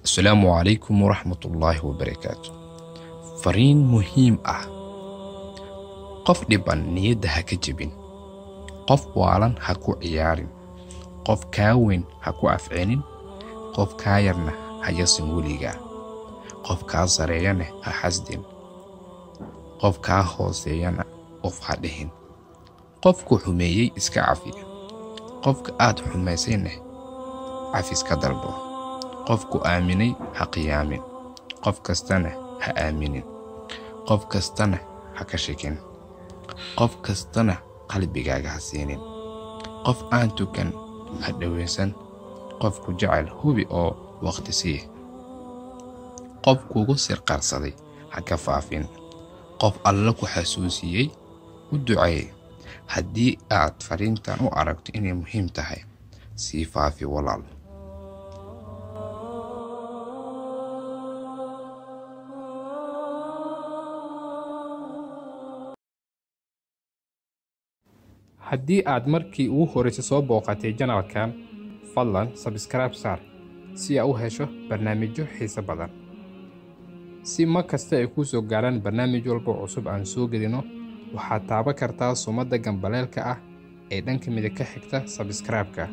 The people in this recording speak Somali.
السلام عليكم ورحمة الله وبركاته. فرين مهم قف دبان نيد هكجبين، قف والان هكو عيارين، قف كاوين هكو أفعين، قف كايرنا هيسن وليغا، قف كازريان هحسدين، قف كاهوسيان قف حدهن، قف كحميي اسكا عافية، قف كآد حميسين عافي اسكا دلبو، qofku aaminay ha qiyaamin, qof kastana ha aaminin, qof kastana ha ka shakin, qof kastana qalbigaaga ha siinin, qof aan tukan ha dhaweysan, qofku jecel hubi oo waqti sii, qof kugu sir qarsaday ha ka faafin, qof alla ku xasuusiyey u duceey. haddii aad fariintan u aragto inay muhiim tahay, sii faafi walaal. haddii aad markii ugu horreysay soo booqatay channelkan, fadlan subscribe saar si aad u hesho barnaamijyo xiiso badan. si mar kasta ay ku soo gaaraan barnaamij walba cusub aan soo gelino, waxaad taaban kartaa sumadda gambaleelka ah ee dhanka midig ka xigta subscribe-ka.